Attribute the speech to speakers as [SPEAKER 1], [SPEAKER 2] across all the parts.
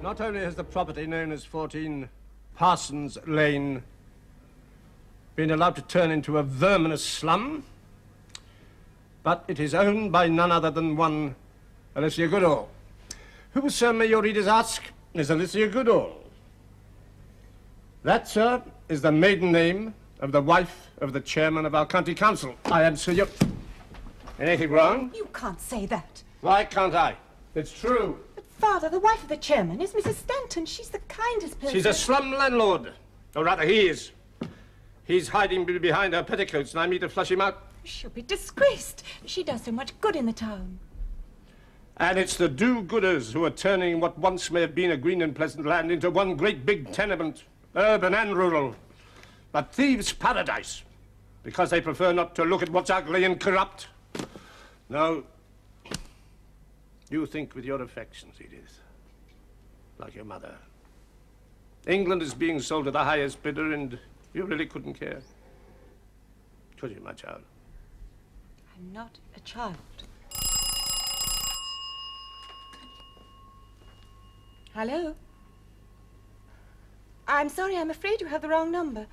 [SPEAKER 1] Not only has the property known as 14 Parsons Lane been allowed to turn into a verminous slum, but it is owned by none other than one Alicia Goodall. Who, sir, may your readers ask, is Alicia Goodall? That, sir, is the maiden name of the wife of the chairman of our county council. I answer you. Anything wrong?
[SPEAKER 2] You can't say that.
[SPEAKER 1] Why can't I? It's true.
[SPEAKER 2] But, Father, the wife of the chairman is Mrs. Stanton. She's the kindest person.
[SPEAKER 1] She's a slum landlord. Or rather, he is. He's hiding behind her petticoats, and I mean to flush him out.
[SPEAKER 2] She'll be disgraced. She does so much good in the town.
[SPEAKER 1] And it's the do-gooders who are turning what once may have been a green and pleasant land into one great big tenement, urban and rural. A thieves' paradise, because they prefer not to look at what's ugly and corrupt. No, you think with your affections, Edith, like your mother. England is being sold to the highest bidder, and you really couldn't care. Could you, my child?
[SPEAKER 2] I'm not a child. Hello? I'm sorry, I'm afraid you have the wrong number.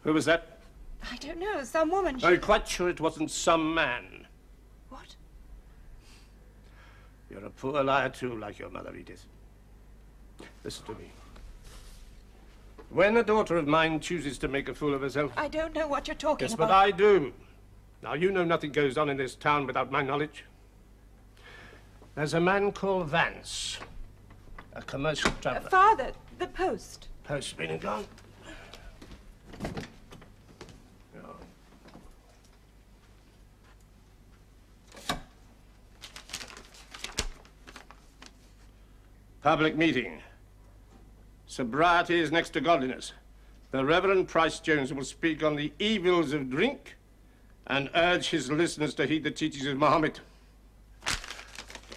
[SPEAKER 1] Who was that?
[SPEAKER 2] I don't know, some woman.
[SPEAKER 1] Are you quite sure it wasn't some man?
[SPEAKER 2] What?
[SPEAKER 1] You're a poor liar, too, like your mother, Edith. Listen to me. When a daughter of mine chooses to make a fool of herself...
[SPEAKER 2] I don't know what you're talking about.
[SPEAKER 1] Yes, but I do. Now, you know nothing goes on in this town without my knowledge. There's a man called Vance, a commercial traveller.
[SPEAKER 2] Father, the post.
[SPEAKER 1] Post's been and gone. Oh. Public meeting. Sobriety is next to godliness. The Reverend Price Jones will speak on the evils of drink and urge his listeners to heed the teachings of Mohammed.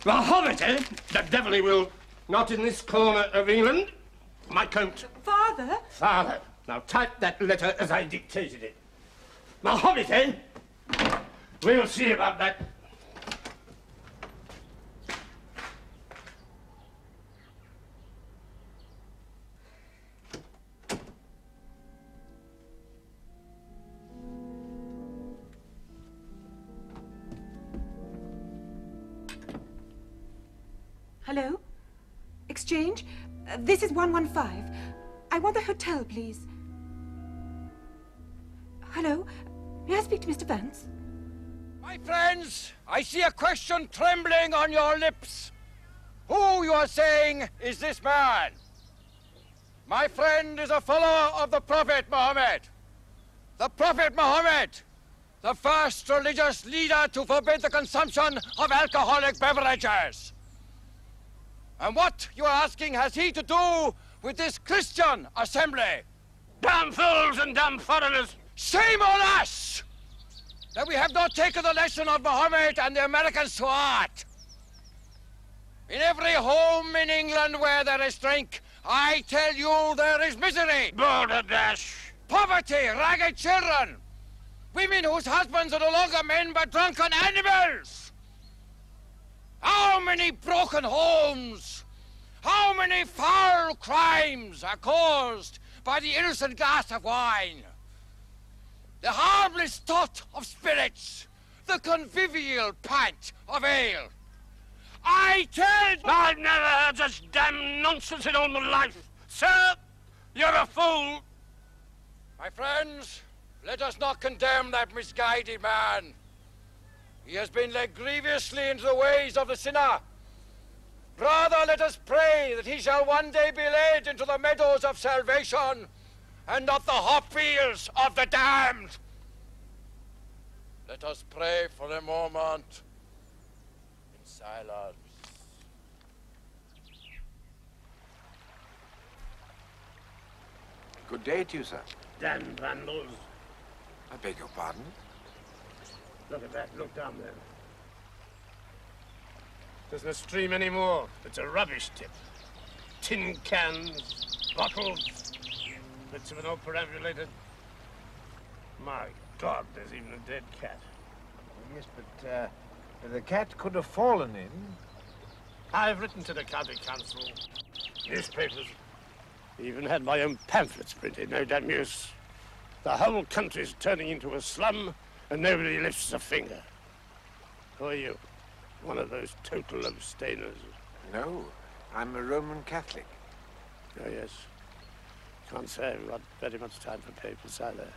[SPEAKER 1] Mohammed, eh? The devil he will. Not in this corner of England. My coat.
[SPEAKER 2] Father?
[SPEAKER 1] Father. Now type that letter as I dictated it. Mohammed, eh? We'll see about that.
[SPEAKER 2] Hello? Exchange? This is 115. I want the hotel, please. Hello? May I speak to Mr. Vance?
[SPEAKER 3] My friends, I see a question trembling on your lips. Who, you are saying, is this man? My friend is a follower of the Prophet Muhammad. The Prophet Muhammad, the first religious leader to forbid the consumption of alcoholic beverages. And what, you are asking, has he to do with this Christian assembly?
[SPEAKER 1] Damn fools and damn foreigners!
[SPEAKER 3] Shame on us that we have not taken the lesson of Muhammad and the Americans to heart. In every home in England where there is drink, I tell you there is misery.
[SPEAKER 1] Balderdash!
[SPEAKER 3] Poverty, ragged children, women whose husbands are no longer men but drunken animals. How many broken homes, how many foul crimes are caused by the innocent glass of wine, the harmless tot of spirits, the convivial pint of ale. I I tell you!
[SPEAKER 1] I've never heard such damn nonsense in all my life. Sir, you're a fool.
[SPEAKER 3] My friends, let us not condemn that misguided man. He has been led grievously into the ways of the sinner. Rather, let us pray that he shall one day be led into the meadows of salvation and not the hop fields of the damned. Let us pray for a moment in silence.
[SPEAKER 4] Good day to you, sir.
[SPEAKER 1] Damn vandals.
[SPEAKER 4] I beg your pardon?
[SPEAKER 1] Look at that. Look down there. Doesn't stream anymore. It's a rubbish tip. Tin cans, bottles, bits of an old perambulator. My God, there's even a dead cat.
[SPEAKER 5] Yes, but the cat could have fallen in.
[SPEAKER 1] I've written to the county council, newspapers, even had my own pamphlets printed, no damn use. The whole country's turning into a slum and nobody lifts a finger. Who are you? One of those total abstainers?
[SPEAKER 4] No, I'm a Roman Catholic.
[SPEAKER 1] Oh, yes. Can't say I've got very much time for papers either.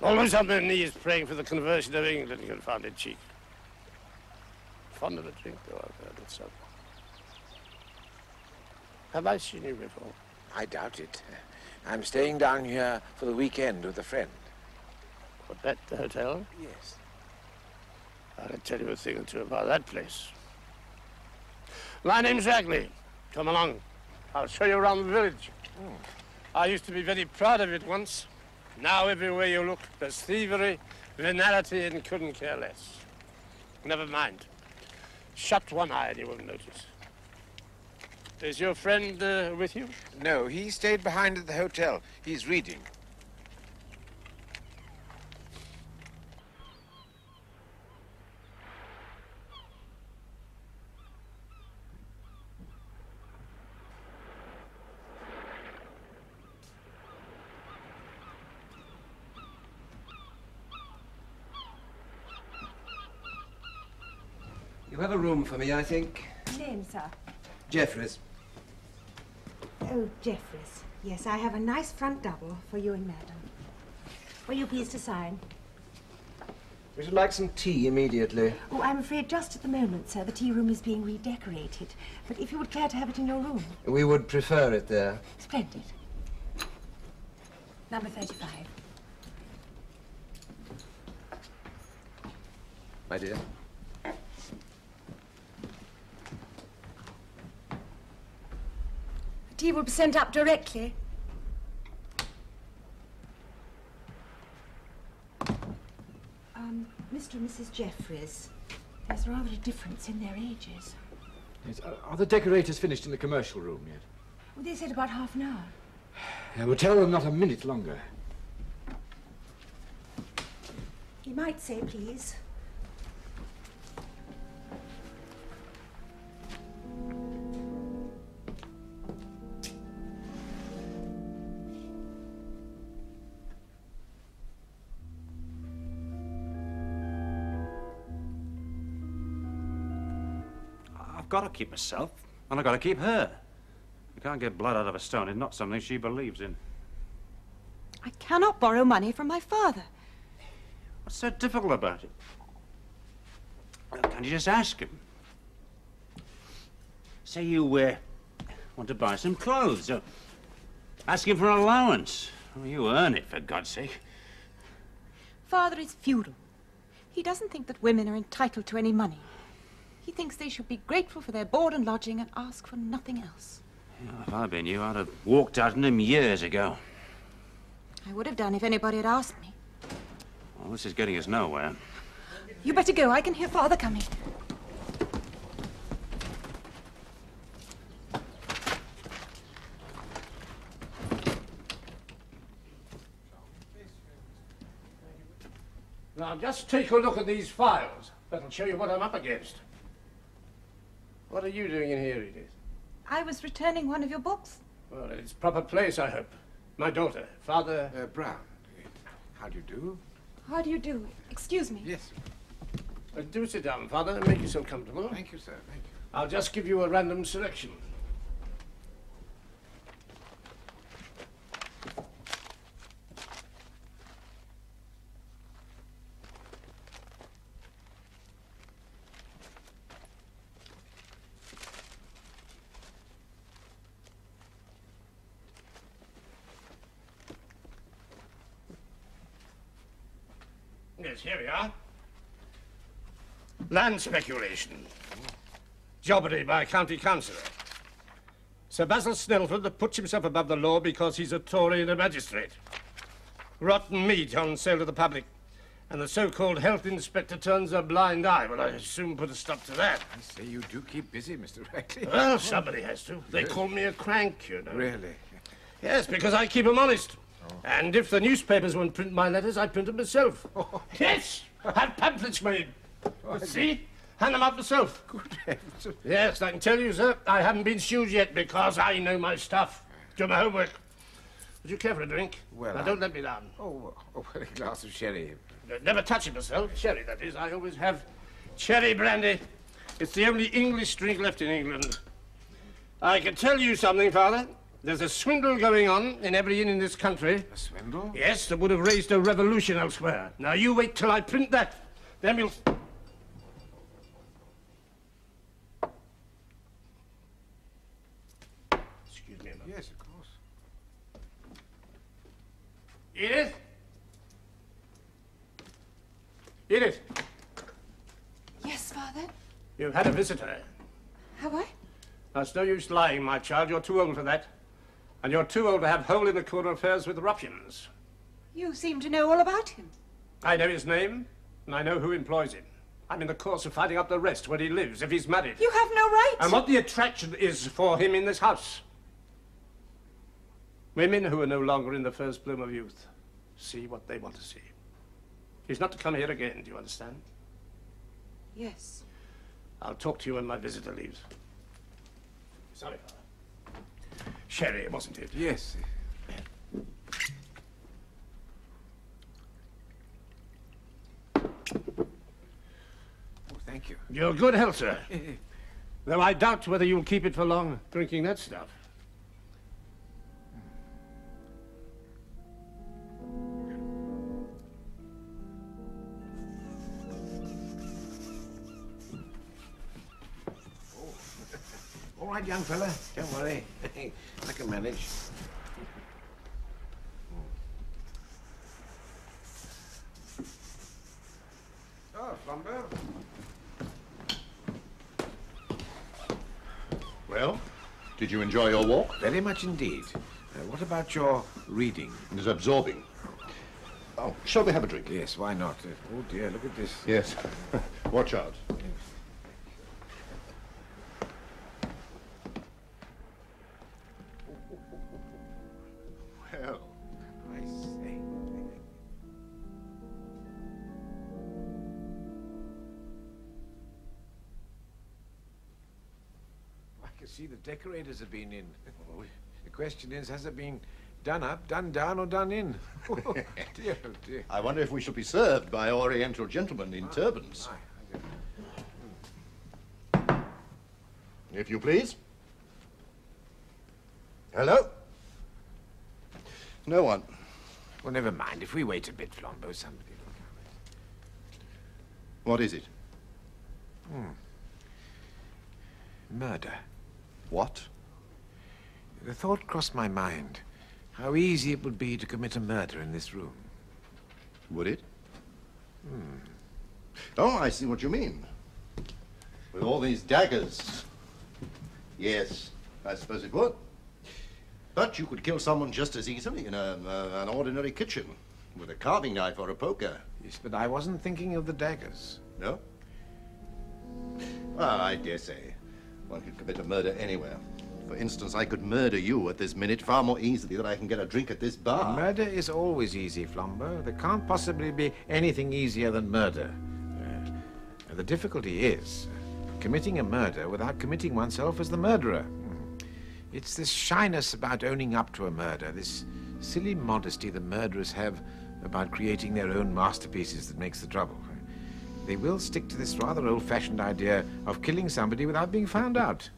[SPEAKER 1] Always on their knees praying for the conversion of England, confounded cheek. Fond of a drink, though, I've heard it so. Have I seen you before?
[SPEAKER 4] I doubt it. I'm staying down here for the weekend with a friend.
[SPEAKER 1] What, at the hotel?
[SPEAKER 4] Yes.
[SPEAKER 1] I can tell you a thing or two about that place. My name's Raggley. Come along. I'll show you around the village. I used to be very proud of it once. Now everywhere you look, there's thievery, venality, and couldn't care less. Never mind. Shut one eye and you won't notice. Is your friend with you?
[SPEAKER 4] No, he stayed behind at the hotel. He's reading.
[SPEAKER 6] You have a room for me, I think.
[SPEAKER 2] Name, sir?
[SPEAKER 6] Jeffries.
[SPEAKER 2] Oh, Jeffries. Yes, I have a nice front double for you and Madam. Will you please to sign?
[SPEAKER 6] We should like some tea immediately.
[SPEAKER 2] Oh, I'm afraid just at the moment, sir, the tea room is being redecorated. But if you would care to have it in your room.
[SPEAKER 6] We would prefer it there.
[SPEAKER 2] Splendid. Number 35.
[SPEAKER 6] My dear.
[SPEAKER 2] The tea will be sent up directly. Mr. and Mrs. Jeffries, there's rather a difference in their ages.
[SPEAKER 7] Yes, are the decorators finished in the commercial room yet?
[SPEAKER 2] Well, they said about half an hour.
[SPEAKER 7] We'll tell them not a minute longer.
[SPEAKER 2] You might say, please.
[SPEAKER 8] I've got to keep myself, and I've got to keep her. You can't get blood out of a stone. It's not something she believes in.
[SPEAKER 2] I cannot borrow money from my father.
[SPEAKER 8] What's so difficult about it? Can't you just ask him? Say you want to buy some clothes, or ask him for an allowance. Well, you earn it, for God's sake.
[SPEAKER 2] Father is feudal. He doesn't think that women are entitled to any money. He thinks they should be grateful for their board and lodging and ask for nothing else.
[SPEAKER 8] Yeah, if I'd been you, I'd have walked out on him years ago.
[SPEAKER 2] I would have done if anybody had asked me.
[SPEAKER 8] Well, this is getting us nowhere.
[SPEAKER 2] You better go. I can hear Father coming.
[SPEAKER 1] Now, just take a look at these files. That'll show you what I'm up against. What are you doing in here, Edith?
[SPEAKER 2] I was returning one of your books.
[SPEAKER 1] Well, in its proper place, I hope. My daughter, Father...
[SPEAKER 4] Brown. How do you do?
[SPEAKER 2] How do you do? Excuse me.
[SPEAKER 4] Yes.
[SPEAKER 1] Do sit down, Father, and make yourself comfortable.
[SPEAKER 5] Thank you, sir. Thank you.
[SPEAKER 1] I'll just give you a random selection. Yes, here we are. Land speculation. Jobbery by a county councillor. Sir Basil Snellford puts himself above the law because he's a Tory and a magistrate. Rotten meat on sale to the public. And the so-called health inspector turns a blind eye. Well, I soon put a stop to that.
[SPEAKER 5] I say you do keep busy, Mr. Raggley.
[SPEAKER 1] Well, somebody has to. They call me a crank, you know.
[SPEAKER 5] Really?
[SPEAKER 1] Yes, because I keep 'em honest. And if the newspapers won't print my letters, I print them myself. Yes, have pamphlets made. See? Hand them out myself.
[SPEAKER 5] Good heavens.
[SPEAKER 1] Yes, I can tell you, sir, I haven't been sued yet because I know my stuff. Do my homework. Would you care for a drink?
[SPEAKER 5] Well,
[SPEAKER 1] now, don't let me down.
[SPEAKER 5] Oh, a glass of sherry.
[SPEAKER 1] Never touch it myself. Sherry, that is. I always have cherry brandy. It's the only English drink left in England. I can tell you something, Father. There's a swindle going on in every inn in this country.
[SPEAKER 5] A swindle?
[SPEAKER 1] Yes, that would have raised a revolution elsewhere. Now, you wait till I print that. Then we'll... Excuse me a moment.
[SPEAKER 5] Yes, of course.
[SPEAKER 1] Edith? Edith,
[SPEAKER 2] Yes, Father?
[SPEAKER 1] you've had a visitor.
[SPEAKER 2] Have I?
[SPEAKER 1] Now, it's no use lying, my child. You're too old for that. And you're too old to have hole-in-the-corner affairs with ruffians.
[SPEAKER 2] You seem to know all about him.
[SPEAKER 1] I know his name, and I know who employs him. I'm in the course of finding out the rest, where he lives, if he's married.
[SPEAKER 2] You have no right.
[SPEAKER 1] And what the attraction is for him in this house. Women who are no longer in the first bloom of youth see what they want to see. He's not to come here again, do you understand?
[SPEAKER 2] Yes.
[SPEAKER 1] I'll talk to you when my visitor leaves. Sorry, Father. Sherry, wasn't it?
[SPEAKER 5] Yes. Oh, thank you.
[SPEAKER 1] Your good health, sir. Though I doubt whether you'll keep it for long, drinking that stuff.
[SPEAKER 5] All right, young fella. Don't worry. I can manage. Oh, Flambeau.
[SPEAKER 9] Well, did you enjoy your walk?
[SPEAKER 5] Very much indeed. What about your reading?
[SPEAKER 9] It was absorbing. Oh, shall we have a drink?
[SPEAKER 5] Yes, why not? Oh, dear, look at this.
[SPEAKER 9] Yes. Watch out. Well,
[SPEAKER 5] I say. I can see the decorators have been in. The question is, has it been done up, done down, or done in? Oh, dear, oh, dear.
[SPEAKER 9] I wonder if we shall be served by Oriental gentlemen in turbans. If you please. Hello? No one.
[SPEAKER 5] Well, never mind. If we wait a bit, Flambeau, somebody will
[SPEAKER 9] What is it?
[SPEAKER 5] come. Murder.
[SPEAKER 9] What?
[SPEAKER 5] The thought crossed my mind how easy it would be to commit a murder in this room.
[SPEAKER 9] Would it? Oh, I see what you mean. With all these daggers. Yes, I suppose it would. But you could kill someone just as easily in an ordinary kitchen with a carving knife or a poker.
[SPEAKER 5] Yes, but I wasn't thinking of the daggers.
[SPEAKER 9] No? Well, I dare say one could commit a murder anywhere. For instance, I could murder you at this minute far more easily than I can get a drink at this bar.
[SPEAKER 5] Murder is always easy, Flambeau. There can't possibly be anything easier than murder. The difficulty is committing a murder without committing oneself as the murderer. It's this shyness about owning up to a murder, this silly modesty the murderers have about creating their own masterpieces that makes the trouble. they will stick to this rather old-fashioned idea of killing somebody without being found out.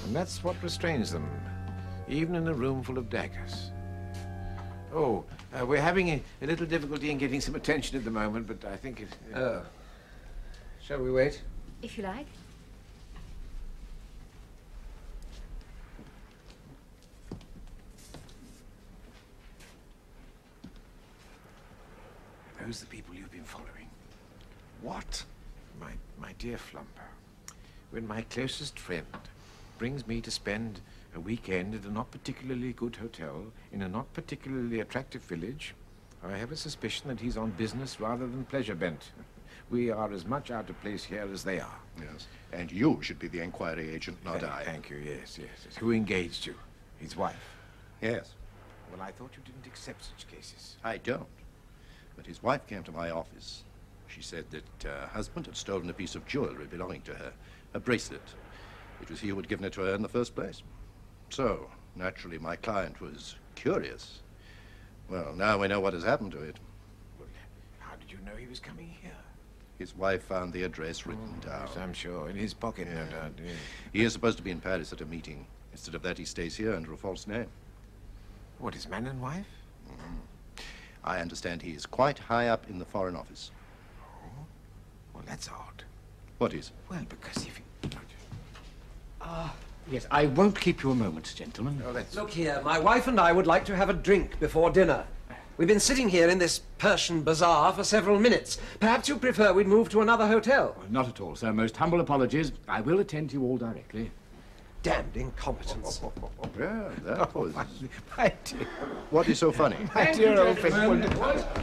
[SPEAKER 5] And that's what restrains them, even in a room full of daggers. Oh, we're having a little difficulty in getting some attention at the moment, but I think it...
[SPEAKER 6] Oh. Shall we wait?
[SPEAKER 10] If you like.
[SPEAKER 5] Are those the people you've been following?
[SPEAKER 9] What?
[SPEAKER 5] My dear Flambeau, when my closest friend brings me to spend a weekend at a not particularly good hotel in a not particularly attractive village, I have a suspicion that he's on business rather than pleasure bent. We are as much out of place here as they are.
[SPEAKER 9] Yes. And you should be the inquiry agent, not I.
[SPEAKER 5] Thank you, yes. Who engaged you? His wife?
[SPEAKER 9] Yes.
[SPEAKER 5] Well, I thought you didn't accept such cases.
[SPEAKER 9] I don't. But his wife came to my office. She said that her husband had stolen a piece of jewelry belonging to her, a bracelet. It was he who had given it to her in the first place. So, naturally, my client was curious. Well, now we know what has happened to it.
[SPEAKER 5] Well, how did you know he was coming here?
[SPEAKER 9] His wife found the address written down.
[SPEAKER 5] Yes, I'm sure. In his pocket, no doubt. Yeah.
[SPEAKER 9] He is supposed to be in Paris at a meeting. Instead of that, he stays here under a false name.
[SPEAKER 5] What, is man and wife?
[SPEAKER 9] I understand he is quite high up in the Foreign Office.
[SPEAKER 5] Oh? Well, that's odd.
[SPEAKER 9] What is?
[SPEAKER 5] Well, because if he...
[SPEAKER 7] Yes, I won't keep you a moment, gentlemen.
[SPEAKER 5] Oh, that's...
[SPEAKER 6] Look here, my wife and I would like to have a drink before dinner. We've been sitting here in this Persian bazaar for several minutes. Perhaps you prefer we'd move to another hotel.
[SPEAKER 7] Well, not at all, sir. Most humble apologies. I will attend to you all directly.
[SPEAKER 6] Damned incompetence.
[SPEAKER 9] Yeah, that was...
[SPEAKER 5] My dear...
[SPEAKER 9] What is so funny?
[SPEAKER 5] My dear old friend.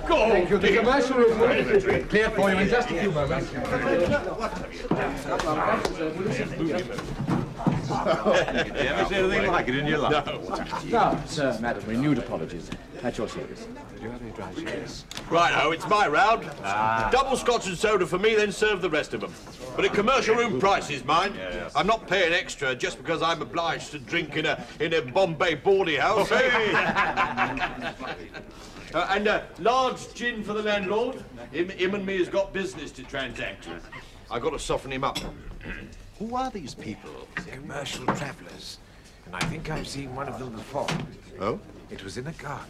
[SPEAKER 7] Go! Thank you. The commercial room will be clear for you in just a few moments.
[SPEAKER 8] Did you ever see anything like it in your life?
[SPEAKER 7] Now, sir, madam, renewed apologies. At your service.
[SPEAKER 5] Do you have any dry shares?
[SPEAKER 11] Righto, it's my round. Double scotch and soda for me, then serve the rest of them. But at commercial room prices, mind. I'm not paying extra just because I'm obliged to drink in a Bombay boarding house. And large gin for the landlord. Him and me has got business to transact. I got to soften him up.
[SPEAKER 9] Who are these people?
[SPEAKER 5] Commercial travellers. And I think I've seen one of them before.
[SPEAKER 9] Oh?
[SPEAKER 5] It was in a garden.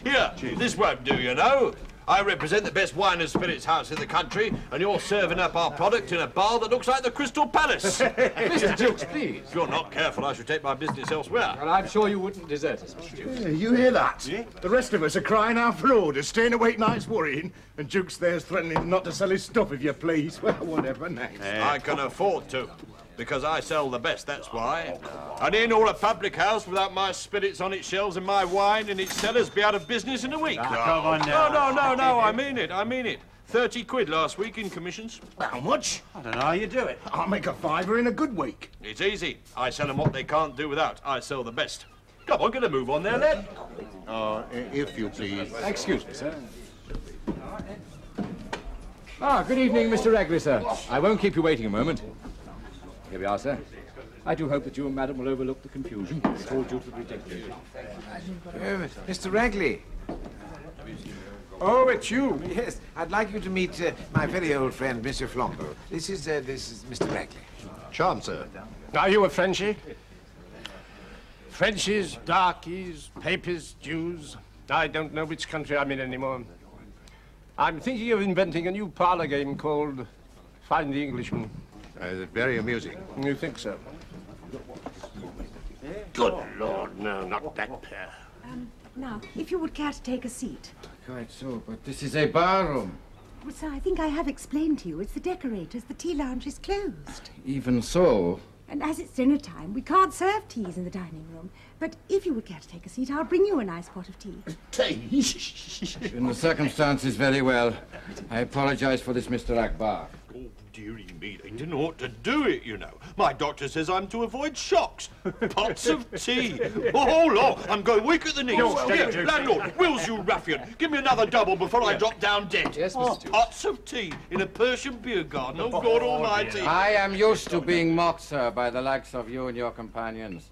[SPEAKER 11] Here, this won't do, you know. I represent the best wine and spirits house in the country, and you're serving up our product in a bar that looks like the Crystal Palace.
[SPEAKER 7] Mr. Dukes, please.
[SPEAKER 11] If you're not careful, I shall take my business elsewhere.
[SPEAKER 7] Well, I'm sure you wouldn't desert us, Mr. Dukes.
[SPEAKER 12] You hear that? Yeah? The rest of us are crying out for orders, staying awake nights worrying, and Duke's there's threatening not to sell his stuff if you please. Well, whatever next.
[SPEAKER 11] I can afford to, because I sell the best, that's why. An inn or a public house without my spirits on its shelves and my wine in its cellars be out of business in a week.
[SPEAKER 8] Come on now.
[SPEAKER 11] No, I mean it. 30 quid last week in commissions.
[SPEAKER 12] How much?
[SPEAKER 8] I don't know how you do it.
[SPEAKER 12] I'll make a fiver in a good week.
[SPEAKER 11] It's easy. I sell them what they can't do without. I sell the best. Come on, get a move on there, lad.
[SPEAKER 9] If you please.
[SPEAKER 7] Excuse me, sir. Good evening, Mr. Raggley, sir. I won't keep you waiting a moment. Here we are, sir. I do hope that you and Madam will overlook the confusion. It's all due to the ridiculous.
[SPEAKER 5] Mr. Raggley.
[SPEAKER 1] Oh, it's you.
[SPEAKER 5] Yes, I'd like you to meet my very old friend, Monsieur Flambeau. This is Mr. Raggley.
[SPEAKER 9] Charmed, sir.
[SPEAKER 1] Are you a Frenchie? Frenchies, darkies, papists, Jews. I don't know which country I'm in anymore. I'm thinking of inventing a new parlor game called Find the Englishman.
[SPEAKER 9] Very amusing.
[SPEAKER 1] You think so? Good Lord, no, not that pair.
[SPEAKER 10] Now, if you would care to take a seat.
[SPEAKER 6] Quite so, but this is a barroom.
[SPEAKER 10] Well, sir, I think I have explained to you. It's the decorators. The tea lounge is closed.
[SPEAKER 6] Even so.
[SPEAKER 10] And as it's dinner time, we can't serve teas in the dining room. But if you would care to take a seat, I'll bring you a nice pot of tea.
[SPEAKER 12] Tea?
[SPEAKER 6] In the circumstances, very well. I apologize for this, Mr. Akbar.
[SPEAKER 11] Oh, dearie me, they didn't ought to do it, you know. My doctor says I'm to avoid shocks. Pots of tea. Oh, Lord, I'm going weak at the knees. Here, landlord, Wills, you ruffian, give me another double before I drop down dead.
[SPEAKER 7] Yes, Mr. Dukes.
[SPEAKER 11] Pots of tea in a Persian beer garden. Oh, God almighty.
[SPEAKER 6] I am used to being mocked, sir, by the likes of you and your companions.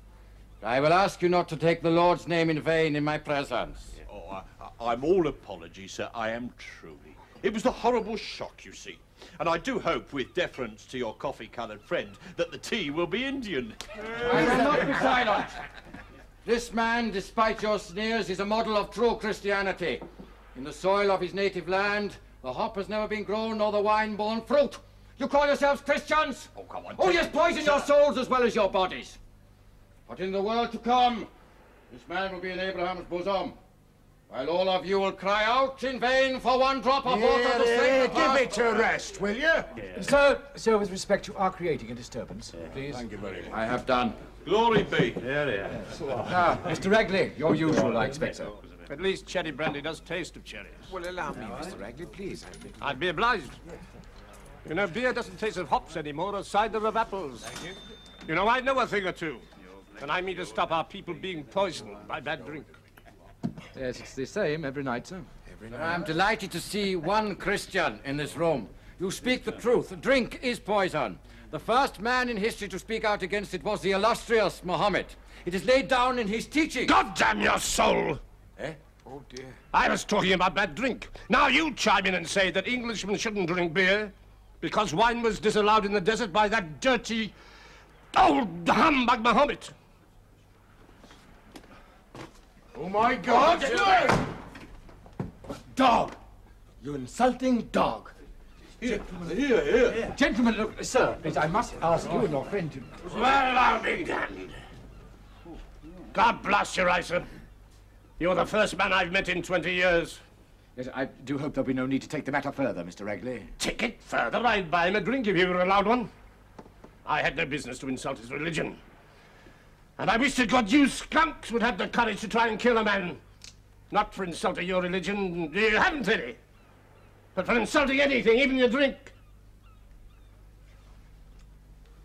[SPEAKER 6] I will ask you not to take the Lord's name in vain in my presence.
[SPEAKER 11] Oh, I'm all apology, sir. I am truly. It was the horrible shock, you see. And I do hope, with deference to your coffee-coloured friend, that the tea will be Indian.
[SPEAKER 3] I will not be silent. This man, despite your sneers, is a model of true Christianity. In the soil of his native land, the hop has never been grown nor the wine borne fruit. You call yourselves Christians?
[SPEAKER 11] Oh, come on.
[SPEAKER 3] Oh, yes, poison your souls as well as your bodies. But in the world to come, this man will be in Abraham's bosom, while all of you will cry out in vain for one drop of water to save the
[SPEAKER 12] Give
[SPEAKER 3] past.
[SPEAKER 12] it a rest, will you?
[SPEAKER 7] Sir, with respect, you are creating a disturbance, please.
[SPEAKER 12] Thank you very much.
[SPEAKER 3] I have done.
[SPEAKER 11] Glory be.
[SPEAKER 7] Now, Mr. Raggley, your usual, I expect, sir.
[SPEAKER 1] At least cherry brandy does taste of cherries.
[SPEAKER 5] Well, allow me, Mr. Raggley, please.
[SPEAKER 1] I'd be obliged. You know, beer doesn't taste of hops anymore, or cider of apples. Thank you. You know, I know a thing or two. And I mean to stop our people being poisoned by bad drink.
[SPEAKER 7] Yes, it's the same every night, sir.
[SPEAKER 3] I'm delighted to see one Christian in this room. You speak the truth. Drink is poison. The first man in history to speak out against it was the illustrious Mohammed. It is laid down in his teaching.
[SPEAKER 1] God damn your soul!
[SPEAKER 3] Eh?
[SPEAKER 5] Oh, dear.
[SPEAKER 1] I was talking about bad drink. Now you chime in and say that Englishmen shouldn't drink beer because wine was disallowed in the desert by that dirty old humbug Mohammed.
[SPEAKER 12] Oh, my God!
[SPEAKER 3] Dog! You insulting dog!
[SPEAKER 11] Here.
[SPEAKER 7] Gentlemen, look, sir, please, I must ask you and your friend to...
[SPEAKER 1] Well, I'll be damned. God bless you, Isa. You're the first man I've met in 20 years.
[SPEAKER 7] Yes, I do hope there'll be no need to take the matter further, Mr. Raggley.
[SPEAKER 1] Take it further. I'd buy him a drink if he were allowed one. I had no business to insult his religion. And I wish to God you skunks would have the courage to try and kill a man. Not for insulting your religion, you haven't any. But for insulting anything, even your drink.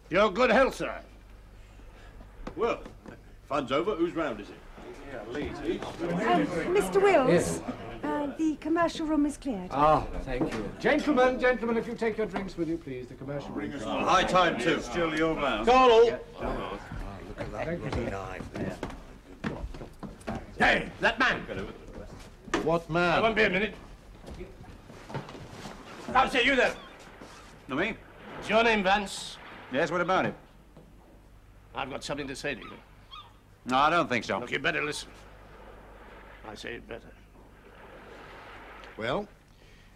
[SPEAKER 1] Your good health, sir.
[SPEAKER 11] Well, fun's over. Whose round is it?
[SPEAKER 10] Mr. Wills, the commercial room is cleared.
[SPEAKER 7] Ah, thank you. Gentlemen, if you take your drinks with you, please, the commercial room.
[SPEAKER 11] High time, too.
[SPEAKER 8] Still your man.
[SPEAKER 11] Carl!
[SPEAKER 1] Hey, that man.
[SPEAKER 9] What
[SPEAKER 1] I
[SPEAKER 9] man?
[SPEAKER 1] won't be a minute. I'll say you there.
[SPEAKER 8] No, me?
[SPEAKER 1] It's your name, Vance.
[SPEAKER 8] Yes, what about it?
[SPEAKER 1] I've got something to say to you.
[SPEAKER 8] No, I don't think so.
[SPEAKER 1] Look, you better listen. I say it better.
[SPEAKER 9] Well,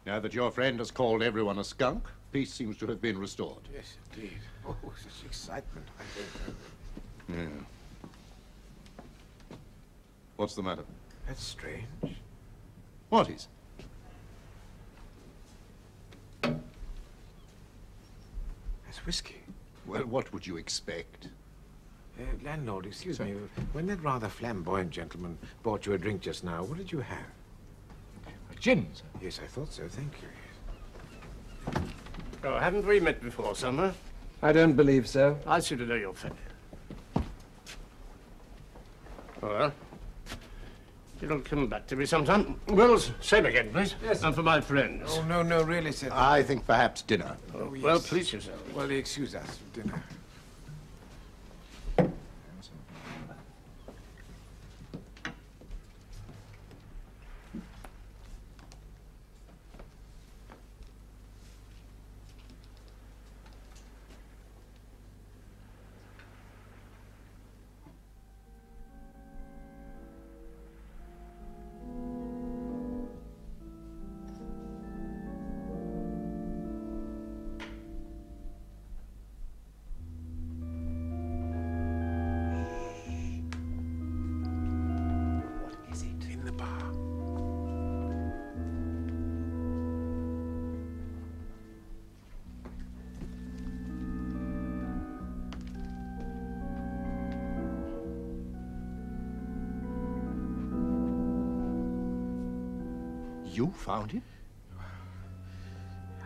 [SPEAKER 9] now that your friend has called everyone a skunk, peace seems to have been restored.
[SPEAKER 5] Yes, indeed. Oh, such excitement.
[SPEAKER 9] Yeah. What's the matter?
[SPEAKER 5] That's strange.
[SPEAKER 9] What is?
[SPEAKER 5] That's whiskey.
[SPEAKER 9] Well, what would you expect?
[SPEAKER 5] Landlord, excuse me. When that rather flamboyant gentleman bought you a drink just now, what did you have?
[SPEAKER 7] Gin, sir.
[SPEAKER 5] Yes, I thought so. Thank you.
[SPEAKER 1] Oh, haven't we met before, Summer?
[SPEAKER 6] I don't believe so.
[SPEAKER 1] I seem to know your face. Well, it'll come back to me sometime. Wills, same again, please.
[SPEAKER 7] Yes.
[SPEAKER 1] And for my friends.
[SPEAKER 5] Oh, no, really, sir.
[SPEAKER 9] I think perhaps dinner.
[SPEAKER 1] Oh,
[SPEAKER 5] yes.
[SPEAKER 1] Well, please yourself.
[SPEAKER 5] Well, excuse us for dinner.
[SPEAKER 9] You found him?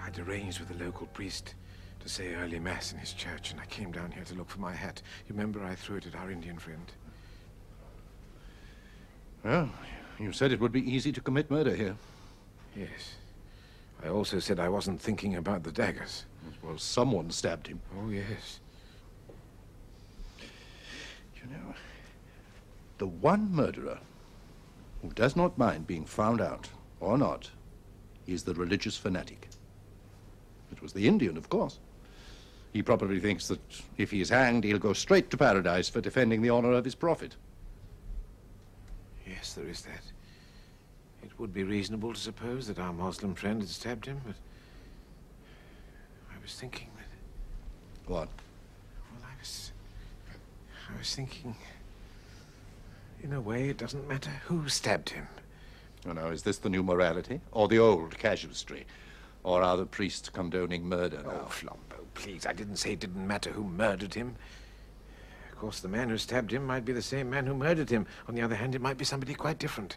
[SPEAKER 5] I'd arranged with the local priest to say early mass in his church, and I came down here to look for my hat. You remember I threw it at our Indian friend?
[SPEAKER 9] Well, you said it would be easy to commit murder here.
[SPEAKER 5] Yes. I also said I wasn't thinking about the daggers.
[SPEAKER 9] Well, someone stabbed him.
[SPEAKER 5] Oh, yes.
[SPEAKER 9] You know, the one murderer who does not mind being found out or not is the religious fanatic. It was the Indian, of course. He probably thinks that if he is hanged, he'll go straight to paradise for defending the honor of his prophet.
[SPEAKER 5] Yes, there is that. It would be reasonable to suppose that our Muslim friend had stabbed him, but I was thinking that...
[SPEAKER 9] What?
[SPEAKER 5] Well, I was thinking... In a way, it doesn't matter who stabbed him.
[SPEAKER 9] Oh, now, is this the new morality? Or the old casuistry? Or are the priests condoning murder now?
[SPEAKER 5] Oh, Flambeau, please. I didn't say it didn't matter who murdered him. Of course, the man who stabbed him might be the same man who murdered him. On the other hand, it might be somebody quite different.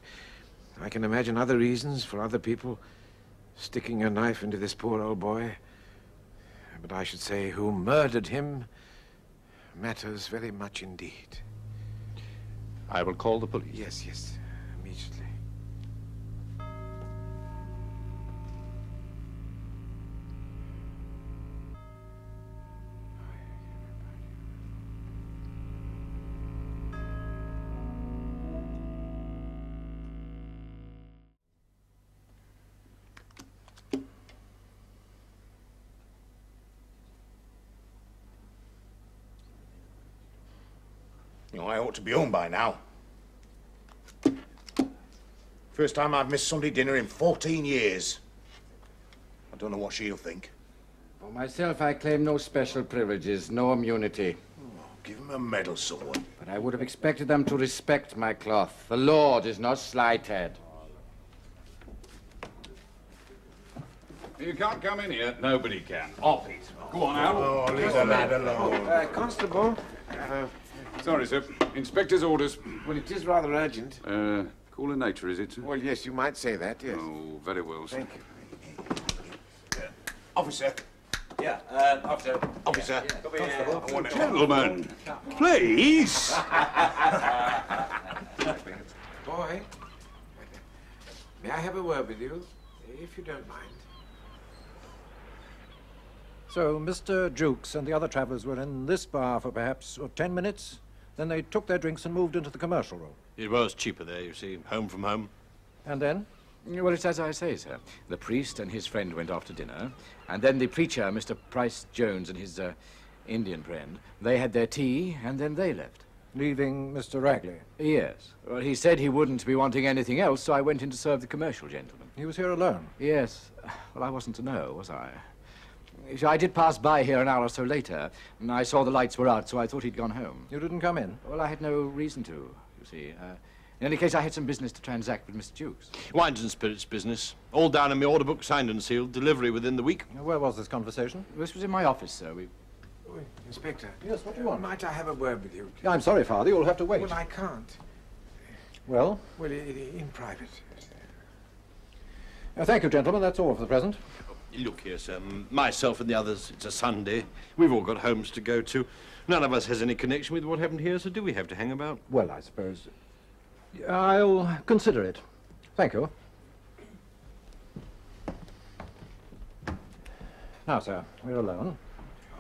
[SPEAKER 5] I can imagine other reasons for other people sticking a knife into this poor old boy. But I should say who murdered him matters very much indeed.
[SPEAKER 9] I will call the police.
[SPEAKER 5] Yes, yes, immediately.
[SPEAKER 12] You know, I ought to be home by now. First time I've missed Sunday dinner in 14 years. I don't know what she'll think.
[SPEAKER 7] For myself, I claim no special privileges, no immunity.
[SPEAKER 12] Oh, give him a medal, someone.
[SPEAKER 7] But I would have expected them to respect my cloth. The Lord is not slighted.
[SPEAKER 13] You can't come in here. Nobody can. Off it. Go on out.
[SPEAKER 12] Oh, leave the lad alone.
[SPEAKER 5] Constable.
[SPEAKER 13] Sorry, sir. Inspector's orders.
[SPEAKER 5] Well, it is rather urgent.
[SPEAKER 13] Call in nature, is it?
[SPEAKER 5] Well, yes, you might say that, yes.
[SPEAKER 13] Oh, very well, sir.
[SPEAKER 5] Thank you.
[SPEAKER 12] Officer.
[SPEAKER 6] Yeah, officer.
[SPEAKER 12] Officer.
[SPEAKER 6] Constable.
[SPEAKER 13] Gentlemen, please.
[SPEAKER 5] Boy, may I have a word with you, if you don't mind?
[SPEAKER 1] So, Mr. Jukes and the other travellers were in this bar for perhaps 10 minutes? Then they took their drinks and moved into the commercial room.
[SPEAKER 11] It was cheaper there, you see, home from home.
[SPEAKER 1] And then?
[SPEAKER 7] Well, it's as I say, sir. The priest and his friend went off to dinner, and then the preacher, Mr. Price Jones, and his Indian friend, they had their tea, and then they left.
[SPEAKER 1] Leaving Mr. Raggley?
[SPEAKER 7] Yes. Well, he said he wouldn't be wanting anything else, so I went in to serve the commercial gentleman.
[SPEAKER 1] He was here alone?
[SPEAKER 7] Yes. Well, I wasn't to know, was I? I did pass by here an hour or so later, and I saw the lights were out, so I thought he'd gone home.
[SPEAKER 1] You didn't come in?
[SPEAKER 7] Well, I had no reason to, you see. In any case, I had some business to transact with Mr. Jukes.
[SPEAKER 11] Wines and spirits business. All down in my order book, signed and sealed. Delivery within the week.
[SPEAKER 1] Where was this conversation?
[SPEAKER 7] This was in my office, sir.
[SPEAKER 5] Inspector.
[SPEAKER 1] Yes, what do you want?
[SPEAKER 5] Might I have a word with you?
[SPEAKER 1] I'm sorry, Father, you'll have to wait.
[SPEAKER 5] Well, I can't.
[SPEAKER 1] Well?
[SPEAKER 5] Well, in private.
[SPEAKER 1] Thank you, gentlemen. That's all for the present.
[SPEAKER 11] Look here, sir. Myself and the others, it's a Sunday. We've all got homes to go to. None of us has any connection with what happened here, so do we have to hang about?
[SPEAKER 1] Well, I suppose... I'll consider it. Thank you. Now, sir, we're alone.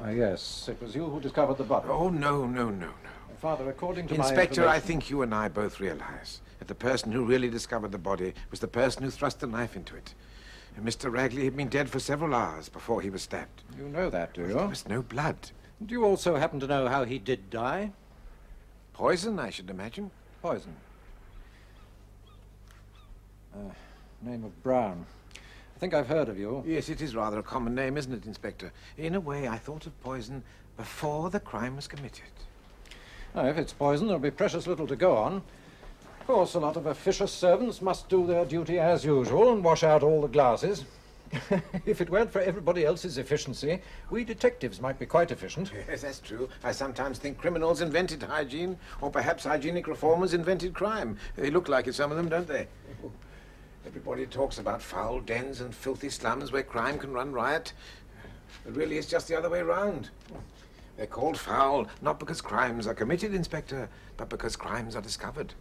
[SPEAKER 1] Yes, it was you who discovered the body.
[SPEAKER 5] Oh, no.
[SPEAKER 1] Father, according to
[SPEAKER 5] Inspector, I think you and I both realize that the person who really discovered the body was the person who thrust the knife into it. And Mr. Raggley had been dead for several hours before he was stabbed.
[SPEAKER 1] You know that, do you?
[SPEAKER 5] There was no blood.
[SPEAKER 1] Do you also happen to know how he did die?
[SPEAKER 5] Poison, I should imagine.
[SPEAKER 1] Poison. Name of Brown. I think I've heard of you.
[SPEAKER 5] Yes, it is rather a common name, isn't it, Inspector? In a way, I thought of poison before the crime was committed.
[SPEAKER 1] Now, if it's poison, there'll be precious little to go on. Of course, a lot of officious servants must do their duty as usual and wash out all the glasses. If it weren't for everybody else's efficiency, we detectives might be quite efficient.
[SPEAKER 5] Yes, that's true. I sometimes think criminals invented hygiene, or perhaps hygienic reformers invented crime. They look like it, some of them, don't they? Everybody talks about foul dens and filthy slums where crime can run riot. But really, it's just the other way round. They're called foul, not because crimes are committed, Inspector, but because crimes are discovered.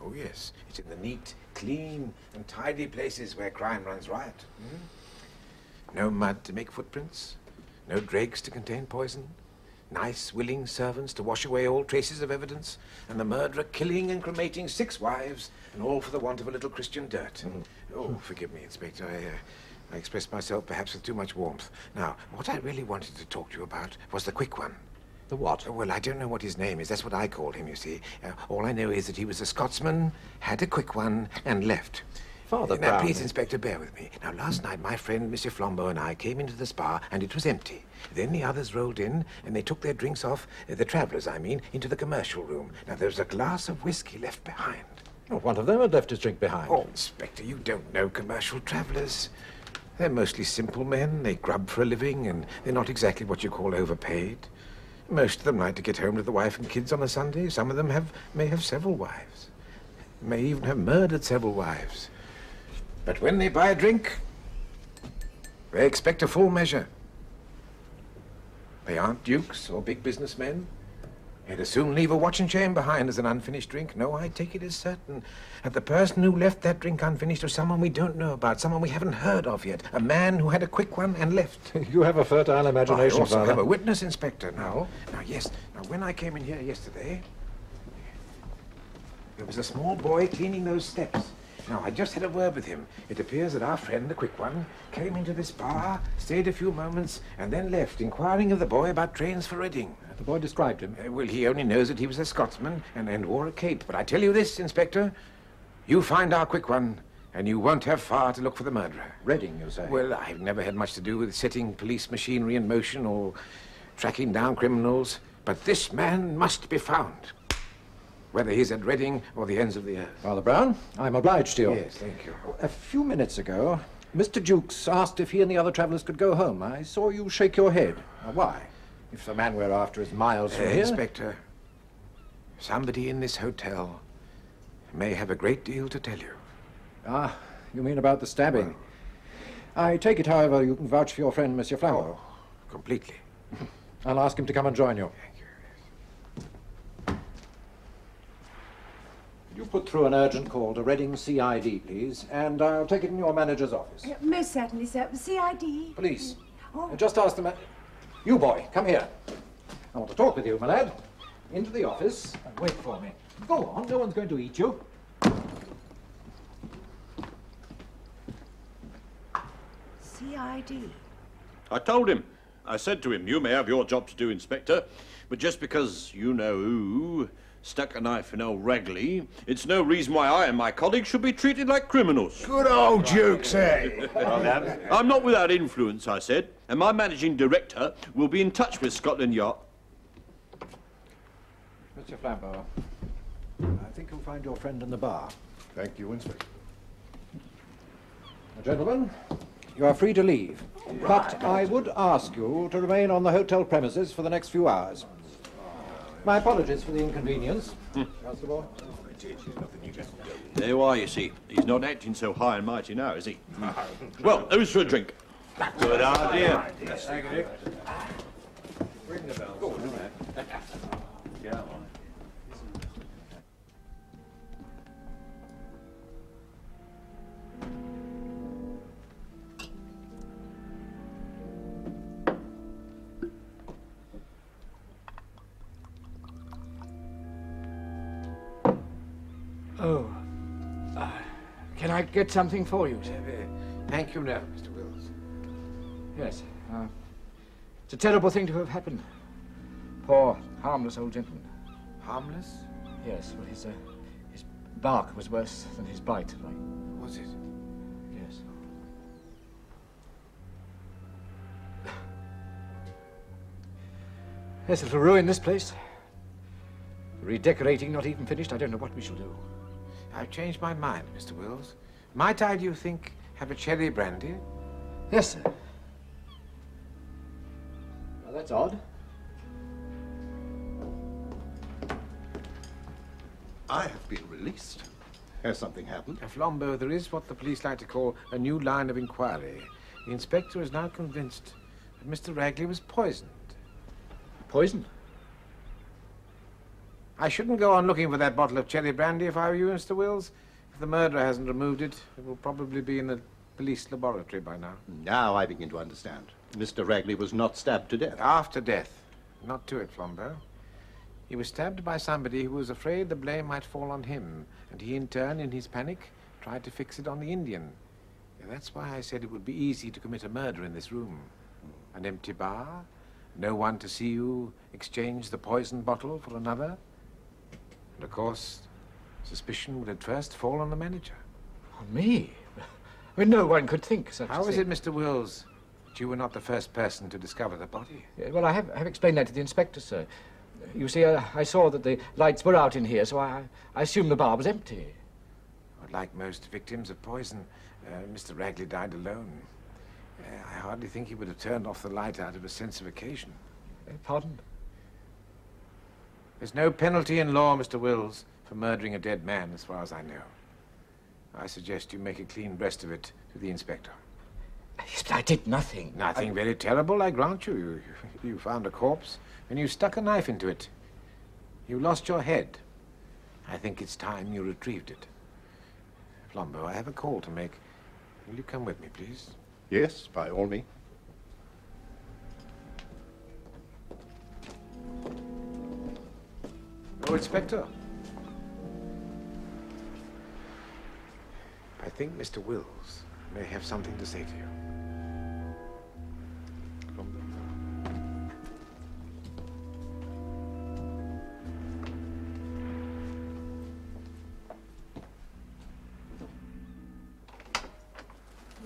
[SPEAKER 5] Oh, yes, it's in the neat, clean, and tidy places where crime runs riot. No mud to make footprints, no dregs to contain poison, Nice, willing servants to wash away all traces of evidence, and the murderer killing and cremating 6 wives, and all for the want of a little Christian dirt. Oh, forgive me, Inspector. I expressed myself perhaps with too much warmth. Now, what I really wanted to talk to you about was the quick one.
[SPEAKER 6] The what?
[SPEAKER 5] Well, I don't know what his name is. That's what I called him, you see. All I know is that he was a Scotsman, had a quick one, and left.
[SPEAKER 6] Father
[SPEAKER 5] Now,
[SPEAKER 6] Brown.
[SPEAKER 5] please, Inspector, bear with me. Now, last night, my friend, Monsieur Flambeau, and I came into the spa, and it was empty. Then the others rolled in, and they took their drinks off, the travellers, I mean, into the commercial room. Now, there was a glass of whiskey left behind.
[SPEAKER 6] Oh, one of them had left his drink behind.
[SPEAKER 5] Oh, Inspector, you don't know commercial travellers. They're mostly simple men. They grub for a living, and they're not exactly what you call overpaid. Most of them like to get home to the wife and kids on a Sunday. Some of them may have several wives. May even have murdered several wives. But when they buy a drink, they expect a full measure. They aren't dukes or big businessmen. They'd as soon leave a watch and chain behind as an unfinished drink. No, I take it as certain that the person who left that drink unfinished was someone we don't know about, someone we haven't heard of yet, a man who had a quick one and left.
[SPEAKER 6] You have a fertile imagination,
[SPEAKER 5] I also
[SPEAKER 6] Father.
[SPEAKER 5] have a witness, Inspector. Now, yes. Now, when I came in here yesterday, there was a small boy cleaning those steps. Now, I just had a word with him. It appears that our friend, the quick one, came into this bar, stayed a few moments, and then left, inquiring of the boy about trains for Reading.
[SPEAKER 6] The boy described him.
[SPEAKER 5] Well, he only knows that he was a Scotsman and wore a cape. But I tell you this, Inspector, you find our quick one, and you won't have far to look for the murderer.
[SPEAKER 6] Reading, you say?
[SPEAKER 5] Well, I've never had much to do with setting police machinery in motion or tracking down criminals, but this man must be found, whether he's at Reading or the ends of the earth.
[SPEAKER 6] Father Brown, I'm obliged to you.
[SPEAKER 5] Yes, thank you.
[SPEAKER 6] A few minutes ago, Mr. Jukes asked if he and the other travellers could go home. I saw you shake your head. Why? If the man we're after is miles from here...
[SPEAKER 5] Inspector, somebody in this hotel may have a great deal to tell you.
[SPEAKER 6] Ah, you mean about the stabbing? I take it, however, you can vouch for your friend, Monsieur Flambeau.
[SPEAKER 5] Oh, completely.
[SPEAKER 6] I'll ask him to come and join you. You put through an urgent call to Reading CID, please, and I'll take it in your manager's office.
[SPEAKER 10] Most certainly, sir. CID.
[SPEAKER 6] Police.
[SPEAKER 10] Oh.
[SPEAKER 6] Just ask the man... You, boy, come here. I want to talk with you, my lad. Into the office and wait for me. Go on, no one's going to eat you.
[SPEAKER 10] CID.
[SPEAKER 11] I told him. I said to him, you may have your job to do, Inspector, but just because you know who stuck a knife in old Raggley, it's no reason why I and my colleagues should be treated like criminals.
[SPEAKER 12] Good old Jukes, eh?
[SPEAKER 11] I'm not without influence, I said, and my managing director will be in touch with Scotland Yard.
[SPEAKER 6] Mr. Flambeau, I think you'll find your friend in the bar.
[SPEAKER 12] Thank you, Inspector.
[SPEAKER 6] Gentlemen, you are free to leave, but I would ask you to remain on the hotel premises for the next few hours. My apologies for the inconvenience. Constable.
[SPEAKER 11] There you are, you see. He's not acting so high and mighty now, is he? Well, who's for a drink? Good idea.
[SPEAKER 6] Thank you, Dick. Ring the bell. Go on, yeah.
[SPEAKER 1] Oh. Can I get something for you, sir?
[SPEAKER 5] Thank you now, Mr. Wills.
[SPEAKER 1] Yes. It's a terrible thing to have happened. Poor, harmless old gentleman.
[SPEAKER 5] Harmless?
[SPEAKER 1] Yes, well, his bark was worse than his bite.
[SPEAKER 5] Was it?
[SPEAKER 1] Yes. Yes, it'll ruin this place. Redecorating not even finished. I don't know what we shall do.
[SPEAKER 5] I've changed my mind, Mr. Wills. Might I, do you think, have a cherry brandy?
[SPEAKER 1] Yes, sir. Well, that's odd.
[SPEAKER 9] I have been released. Has something happened?
[SPEAKER 5] Flambeau, there is what the police like to call a new line of inquiry. The inspector is now convinced that Mr. Raggley was poisoned.
[SPEAKER 1] Poisoned?
[SPEAKER 5] I shouldn't go on looking for that bottle of cherry brandy if I were you, Mr. Wills. If the murderer hasn't removed it, it will probably be in the police laboratory by now.
[SPEAKER 9] Now I begin to understand. Mr. Raggley was not stabbed to death.
[SPEAKER 5] After death. not to it, Flambeau. He was stabbed by somebody who was afraid the blame might fall on him, and he, in turn, in his panic, tried to fix it on the Indian. That's why I said it would be easy to commit a murder in this room. An empty bar, no one to see you exchange the poison bottle for another. And, of course, suspicion would at first fall on the manager.
[SPEAKER 7] On me? I mean, no one could think such a thing.
[SPEAKER 5] How is it, Mr. Wills, that you were not the first person to discover the body?
[SPEAKER 7] Yeah, well, I have explained that to the inspector, sir. You see, I saw that the lights were out in here, so I assumed the bar was empty.
[SPEAKER 5] But like most victims of poison, Mr. Raggley died alone. I hardly think he would have turned off the light out of a sense of occasion.
[SPEAKER 7] Pardon?
[SPEAKER 5] There's no penalty in law, Mr. Wills, for murdering a dead man, as far as I know. I suggest you make a clean breast of it to the inspector.
[SPEAKER 7] Yes, but I did nothing.
[SPEAKER 5] Nothing very terrible, I grant you. You found a corpse, and you stuck a knife into it. You lost your head. I think it's time you retrieved it. Flambeau, I have a call to make. Will you come with me, please?
[SPEAKER 9] Yes, by all means.
[SPEAKER 5] Oh, Inspector. I think Mr. Wills may have something to say to you.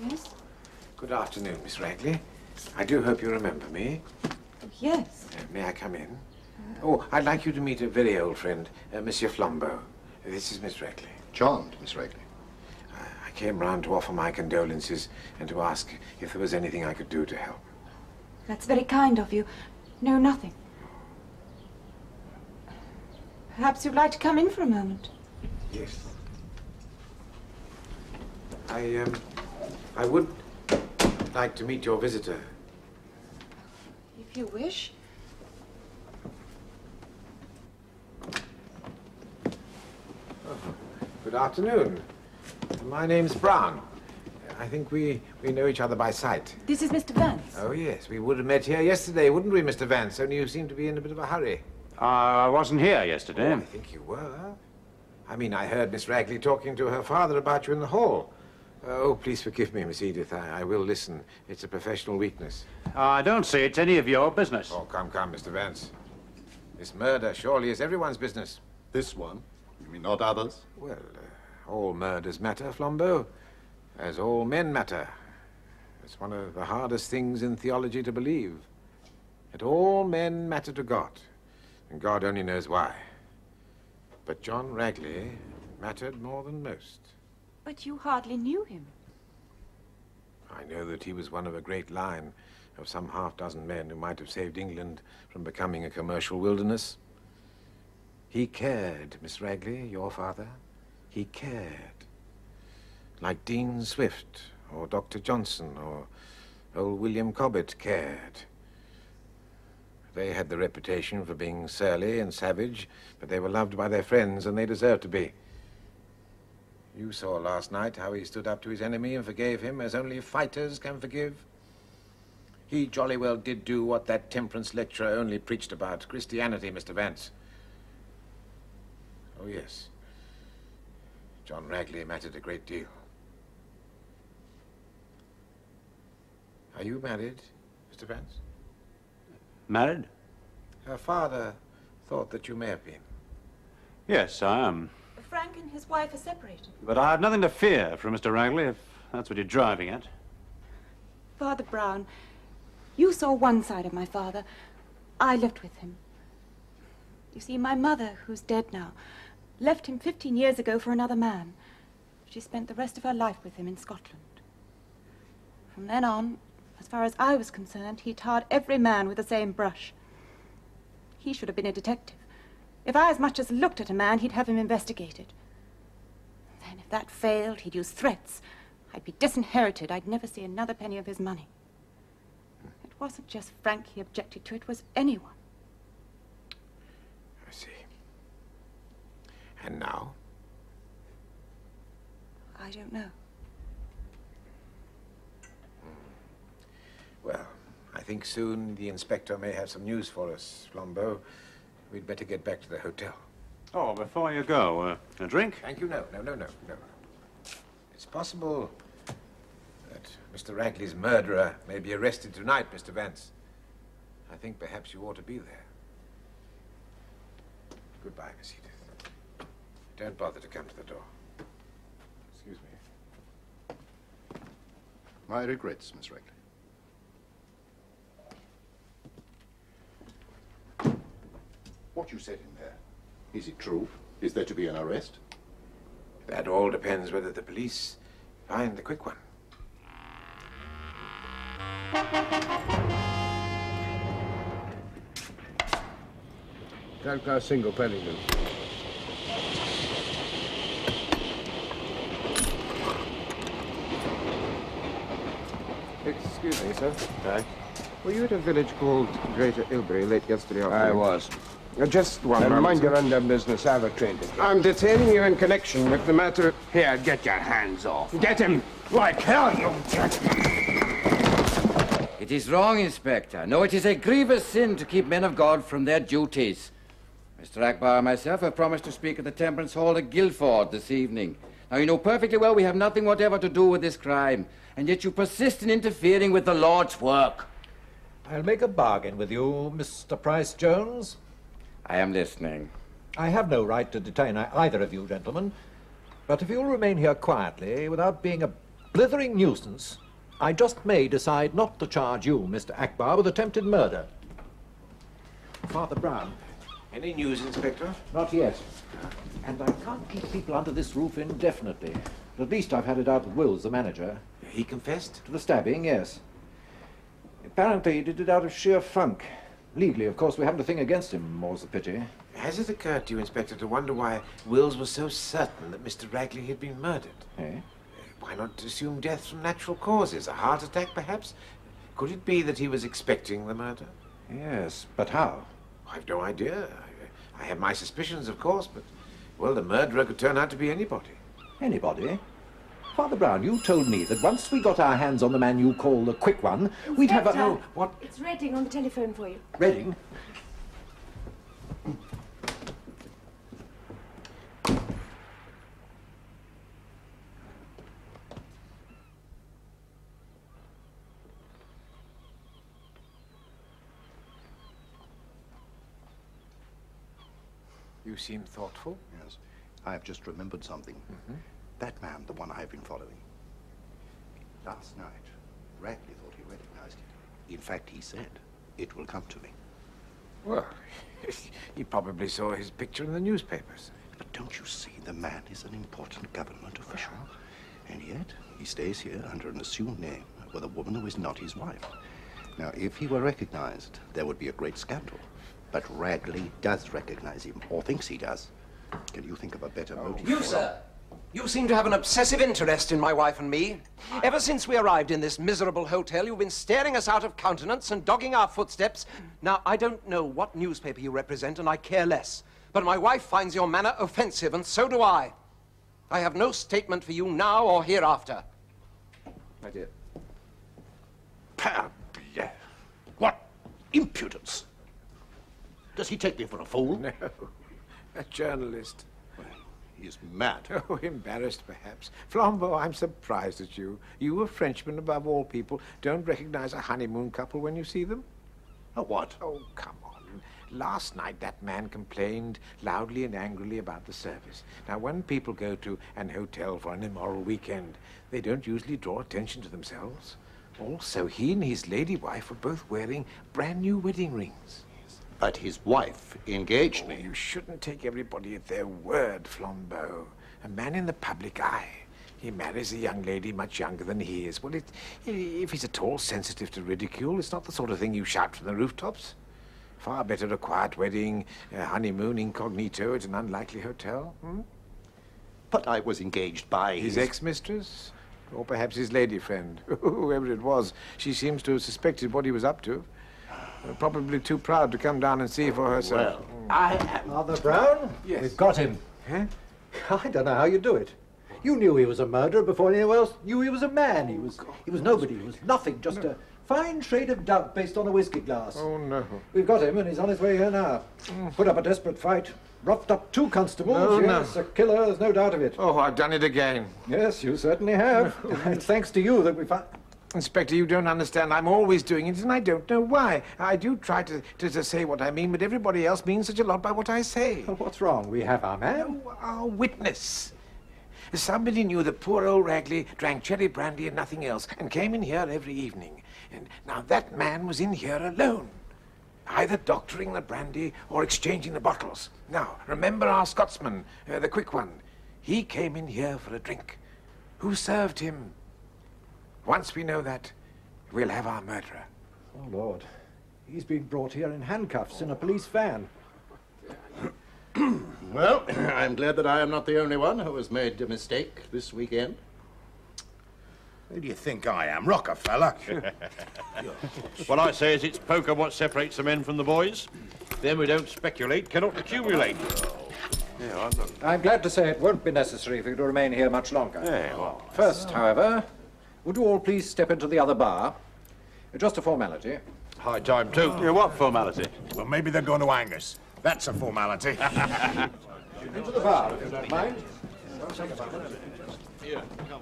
[SPEAKER 2] Yes?
[SPEAKER 5] Good afternoon, Miss Raggley. I do hope you remember me.
[SPEAKER 2] Yes.
[SPEAKER 5] May I come in? Oh, I'd like you to meet a very old friend, Monsieur Flambeau. This is Miss Raggley.
[SPEAKER 9] Charmed, Miss Raggley.
[SPEAKER 5] I came round to offer my condolences and to ask if there was anything I could do to help.
[SPEAKER 2] That's very kind of you. No, nothing. Perhaps you'd like to come in for a moment.
[SPEAKER 5] Yes. I would like to meet your visitor.
[SPEAKER 2] If you wish.
[SPEAKER 5] Good afternoon. My name's Brown. I think we know each other by sight.
[SPEAKER 2] This is Mr. Vance.
[SPEAKER 5] Oh, yes. We would have met here yesterday, wouldn't we, Mr. Vance? Only you seem to be in a bit of a hurry.
[SPEAKER 8] I wasn't here yesterday.
[SPEAKER 5] Oh, I think you were. I mean, I heard Miss Raggley talking to her father about you in the hall. Oh, please forgive me, Miss Edith. I will listen. It's a professional weakness.
[SPEAKER 8] I don't see it's any of your business.
[SPEAKER 5] Oh, come, Mr. Vance. This murder surely is everyone's business.
[SPEAKER 9] This one? You mean not others?
[SPEAKER 5] Well, all murders matter, Flambeau, as all men matter. It's one of the hardest things in theology to believe. That all men matter to God, and God only knows why. But John Raggley mattered more than most.
[SPEAKER 2] But you hardly knew him.
[SPEAKER 5] I know that he was one of a great line of some half-dozen men who might have saved England from becoming a commercial wilderness. He cared, Miss Raggley, your father. He cared. Like Dean Swift, or Dr. Johnson, or old William Cobbett cared. They had the reputation for being surly and savage, but they were loved by their friends, and they deserved to be. You saw last night how he stood up to his enemy and forgave him as only fighters can forgive. He jolly well did do what that temperance lecturer only preached about, Christianity, Mr. Vance. Oh, yes. John Raggley mattered a great deal. Are you married, Mr. Vance?
[SPEAKER 8] Married?
[SPEAKER 5] Her father thought that you may have been.
[SPEAKER 8] Yes, I am.
[SPEAKER 2] Frank and his wife are separated.
[SPEAKER 8] But I have nothing to fear from Mr. Raggley, if that's what you're driving at.
[SPEAKER 2] Father Brown, you saw one side of my father. I lived with him. You see, my mother, who's dead now, left him 15 years ago for another man. She spent the rest of her life with him in Scotland. From then on, as far as I was concerned, he tarred every man with the same brush. He should have been a detective. If I as much as looked at a man, he'd have him investigated. Then if that failed, he'd use threats. I'd be disinherited. I'd never see another penny of his money. It wasn't just Frank he objected to, it was anyone.
[SPEAKER 5] I see. And now?
[SPEAKER 2] I don't know.
[SPEAKER 5] Well, I think soon the inspector may have some news for us, Flambeau. We'd better get back to the hotel.
[SPEAKER 8] Oh, before you go, a drink?
[SPEAKER 5] Thank you. No. It's possible that Mr. Raggley's murderer may be arrested tonight, Mr. Vance. I think perhaps you ought to be there. Goodbye, Miss Edith. Don't bother to come to the door. Excuse me.
[SPEAKER 9] My regrets, Miss Raggley. What you said in there, is it true? Is there to be an arrest?
[SPEAKER 5] That all depends whether the police find the quick one.
[SPEAKER 1] Don't go single, Pennington.
[SPEAKER 14] Excuse me, sir. Aye. Were you at a village called Greater Ilbury late yesterday afternoon?
[SPEAKER 1] I was.
[SPEAKER 14] Just one moment.
[SPEAKER 1] Mind your undone business. I've a train to get. I'm detaining you in connection with the matter. Here, get your hands off. Get him like hell, you
[SPEAKER 15] It is wrong, Inspector. No, it is a grievous sin to keep men of God from their duties. Mr. Akbar and myself have promised to speak at the Temperance Hall at Guildford this evening. Now, you know perfectly well we have nothing whatever to do with this crime, and yet you persist in interfering with the Lord's work.
[SPEAKER 6] I'll make a bargain with you, Mr. Price Jones.
[SPEAKER 15] I am listening.
[SPEAKER 6] I have no right to detain either of you, gentlemen, but if you'll remain here quietly, without being a blithering nuisance, I just may decide not to charge you, Mr. Akbar, with attempted murder. Father Brown.
[SPEAKER 5] Any news, Inspector?
[SPEAKER 6] Not yet. And I can't keep people under this roof indefinitely. At least I've had it out with Wills, the manager.
[SPEAKER 5] He confessed?
[SPEAKER 6] To the stabbing, yes. Apparently he did it out of sheer funk. Legally, of course, we haven't a thing against him, more's the pity.
[SPEAKER 5] Has it occurred to you, Inspector, to wonder why Wills was so certain that Mr. Raggley had been murdered?
[SPEAKER 6] Eh?
[SPEAKER 5] Why not assume death from natural causes? A heart attack, perhaps? Could it be that he was expecting the murder?
[SPEAKER 6] Yes, but how?
[SPEAKER 5] I've no idea. I have my suspicions, of course, but, well, the murderer could turn out to be anybody.
[SPEAKER 6] Anybody? Father Brown, you told me that once we got our hands on the man you call the quick one, we'd have a...
[SPEAKER 10] No,
[SPEAKER 6] what?
[SPEAKER 10] It's Redding on the telephone for you.
[SPEAKER 6] Redding?
[SPEAKER 5] You seem thoughtful.
[SPEAKER 9] Yes. I have just remembered something. That man, the one I've been following. Last night, Raggley thought he recognized it. In fact, he said, it will come to me.
[SPEAKER 5] Well, he probably saw his picture in the newspapers.
[SPEAKER 9] But don't you see, the man is an important government official. And yet, he stays here under an assumed name with a woman who is not his wife. Now, if he were recognized, there would be a great scandal. But Raggley does recognize him, or thinks he does. Can you think of a better motive?
[SPEAKER 16] You, sir. You seem to have an obsessive interest in my wife and me. Ever since we arrived in this miserable hotel, you've been staring us out of countenance and dogging our footsteps. Now, I don't know what newspaper you represent, and I care less. But my wife finds your manner offensive, and so do I. I have no statement for you now or hereafter.
[SPEAKER 6] My dear.
[SPEAKER 9] Parbleu! What impudence! Does he take me for a fool?
[SPEAKER 5] No, a journalist.
[SPEAKER 9] Well, he is mad.
[SPEAKER 5] Oh, embarrassed, perhaps. Flambeau, I'm surprised at you. You, a Frenchman above all people, don't recognize a honeymoon couple when you see them?
[SPEAKER 9] A what?
[SPEAKER 5] Oh, come on. Last night, that man complained loudly and angrily about the service. Now, when people go to an hotel for an immoral weekend, they don't usually draw attention to themselves. Also, he and his lady wife were both wearing brand new wedding rings.
[SPEAKER 9] But his wife engaged me.
[SPEAKER 5] You shouldn't take everybody at their word, Flambeau. A man in the public eye. He marries a young lady much younger than he is. Well, if he's at all sensitive to ridicule, it's not the sort of thing you shout from the rooftops. Far better a quiet wedding, a honeymoon incognito at an unlikely hotel.
[SPEAKER 9] But I was engaged by
[SPEAKER 5] his ex-mistress? Or perhaps his lady friend. Whoever it was, she seems to have suspected what he was up to. Probably too proud to come down and see for herself.
[SPEAKER 6] Well, I am... Father Brown?
[SPEAKER 5] Yes.
[SPEAKER 6] We've got him.
[SPEAKER 5] Huh?
[SPEAKER 6] I don't know how you do it. You knew he was a murderer before anyone else knew he was a man. He was nobody. He was nothing, just Fine shade of dove based on a whiskey glass.
[SPEAKER 5] Oh, no.
[SPEAKER 6] We've got him, and he's on his way here now. Put up a desperate fight. Roughed up 2 constables.
[SPEAKER 5] No,
[SPEAKER 6] yes,
[SPEAKER 5] no.
[SPEAKER 6] a killer, there's no doubt of it.
[SPEAKER 5] Oh, I've done it again.
[SPEAKER 6] Yes, you certainly have. It's thanks to you that we found...
[SPEAKER 5] Inspector, you don't understand. I'm always doing it, and I don't know why. I do try to say what I mean, but everybody else means such a lot by what I say.
[SPEAKER 6] Well, what's wrong? We have our man.
[SPEAKER 5] Oh, our witness. Somebody knew that poor old Raggley drank cherry brandy and nothing else, and came in here every evening. And now that man was in here alone, either doctoring the brandy or exchanging the bottles. Now, remember our Scotsman, the quick one. He came in here for a drink. Who served him? Once we know that, we'll have our murderer.
[SPEAKER 6] Oh, Lord. He's been brought here in handcuffs in a police van.
[SPEAKER 9] Well, I'm glad that I am not the only one who has made a mistake this weekend.
[SPEAKER 12] Who do you think I am, Rockefeller?
[SPEAKER 11] What I say is it's poker what separates the men from the boys. Then we don't speculate, cannot accumulate.
[SPEAKER 6] Yeah, I'm glad to say it won't be necessary for you to remain here much longer.
[SPEAKER 11] Yeah, well,
[SPEAKER 6] First, however, would you all please step into the other bar? Just a formality.
[SPEAKER 11] High time, too. Yeah, what formality?
[SPEAKER 12] Well, maybe they're going to hang us. That's a formality.
[SPEAKER 6] Into the bar, if you don't mind. Don't take a moment.
[SPEAKER 11] Here, come on.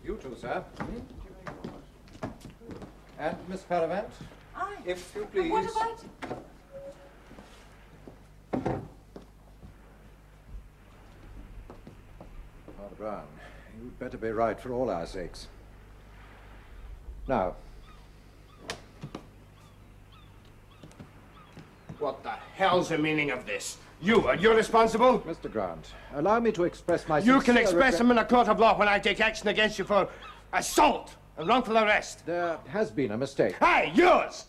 [SPEAKER 6] You too, sir. And Miss Paravant,
[SPEAKER 10] Aye.
[SPEAKER 6] if you please.
[SPEAKER 10] What about...
[SPEAKER 6] Father Brown, you'd better be right for all our sakes. Now.
[SPEAKER 1] What the hell's the meaning of this? You're responsible?
[SPEAKER 6] Mr. Grant, allow me to express my
[SPEAKER 1] You can
[SPEAKER 6] sincere
[SPEAKER 1] express
[SPEAKER 6] regret-
[SPEAKER 1] them in a court of law when I take action against you for assault and wrongful arrest.
[SPEAKER 6] There has been a mistake.
[SPEAKER 1] Hey, yours!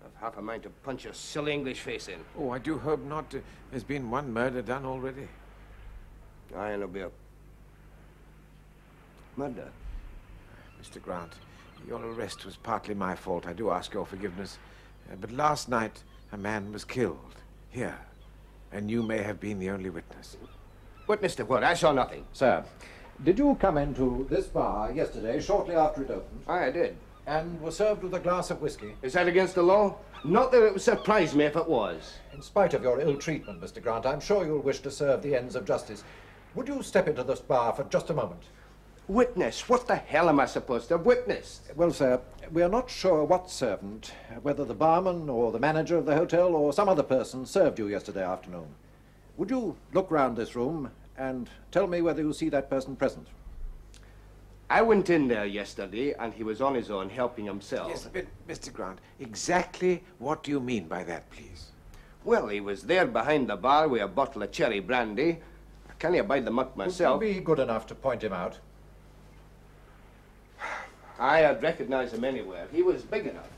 [SPEAKER 1] I've half a mind to punch your silly English face in.
[SPEAKER 5] Oh, I do hope not. There's been one murder done already.
[SPEAKER 1] Aye, and it'll be a murder.
[SPEAKER 5] Mr. Grant, your arrest was partly my fault. I do ask your forgiveness. But last night, a man was killed here, and you may have been the only witness.
[SPEAKER 1] Witness to what? I saw nothing.
[SPEAKER 6] Sir, did you come into this bar yesterday, shortly after it opened?
[SPEAKER 1] Aye, I did.
[SPEAKER 6] And were served with a glass of whiskey?
[SPEAKER 1] Is that against the law? Not that it would surprise me if it was.
[SPEAKER 6] In spite of your ill treatment, Mr. Grant, I'm sure you'll wish to serve the ends of justice. Would you step into this bar for just a moment?
[SPEAKER 1] Witness? What the hell am I supposed to have witnessed?
[SPEAKER 6] Well, sir, we are not sure what servant, whether the barman or the manager of the hotel or some other person served you yesterday afternoon. Would you look round this room and tell me whether you see that person present?
[SPEAKER 1] I went in there yesterday and he was on his own helping himself.
[SPEAKER 5] Yes, but, Mr. Grant, exactly what do you mean by that, please?
[SPEAKER 1] Well, he was there behind the bar with a bottle of cherry brandy. I can't abide the muck myself.
[SPEAKER 6] Would you be good enough to point him out?
[SPEAKER 1] I'd recognize him anywhere. He was big enough.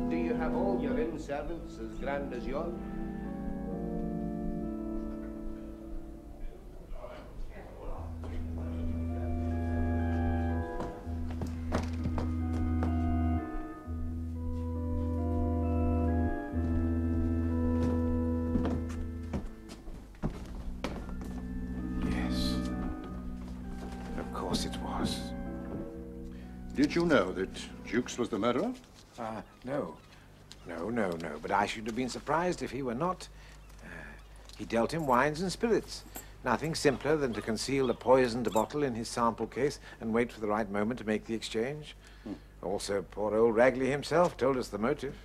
[SPEAKER 1] Do you have all your inn servants as grand as yours?
[SPEAKER 9] Did you know that Jukes was the murderer?
[SPEAKER 5] No. No. But I should have been surprised if he were not. He dealt in wines and spirits. Nothing simpler than to conceal a poisoned bottle in his sample case and wait for the right moment to make the exchange. Also, poor old Raggley himself told us the motive.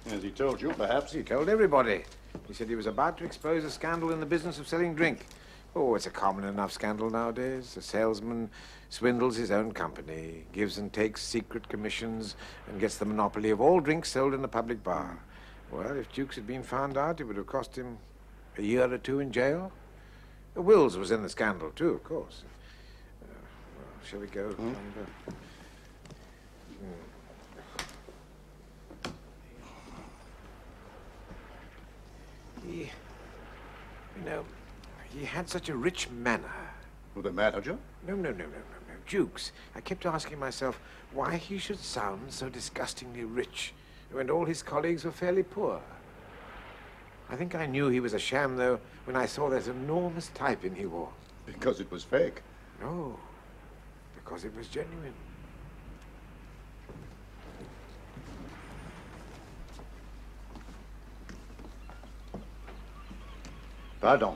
[SPEAKER 9] As he told you, perhaps.
[SPEAKER 5] He told everybody. He said he was about to expose a scandal in the business of selling drink. Oh, it's a common enough scandal nowadays. A salesman swindles his own company, gives and takes secret commissions, and gets the monopoly of all drinks sold in a public bar. Well, if Jukes had been found out, it would have cost him a year or 2 in jail. Wills was in the scandal, too, of course. Well, shall we go? He had such a rich manner.
[SPEAKER 9] With the manager?
[SPEAKER 5] No. Jukes. I kept asking myself why he should sound so disgustingly rich when all his colleagues were fairly poor. I think I knew he was a sham, though, when I saw that enormous typing he wore.
[SPEAKER 9] Because it was fake?
[SPEAKER 5] No, because it was genuine.
[SPEAKER 9] Pardon.